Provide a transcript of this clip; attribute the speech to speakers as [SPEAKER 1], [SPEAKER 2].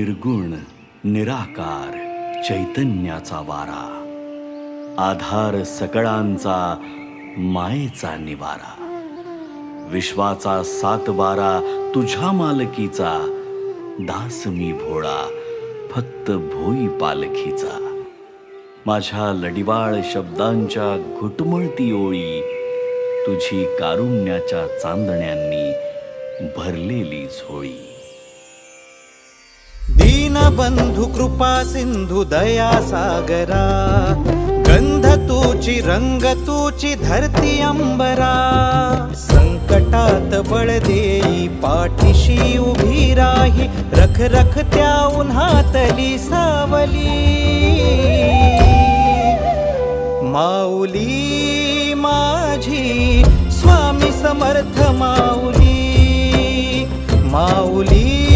[SPEAKER 1] निर्गुण निराकार चैतन्याचा वारा, आधार सकळांचा मायेचा निवारा, विश्वाचा सातबारा तुझ्या मालकीचा, दास मी भोळा फक्त भोई पालखीचा. माझ्या लडिवाळ शब्दांच्या घुटमळती ओळी, तुझी कारुण्याच्या चांदण्यांनी भरलेली झोळी.
[SPEAKER 2] दीनबंधु कृपा सिंधु दया सागरा, गंध तूची रंग तूची धरती अंबरा. संकटात बळ देई पाठीशी उभी राही, रख रख त्या उन्हातली सावली. माऊली माझी स्वामी समर्थ माऊली, माऊली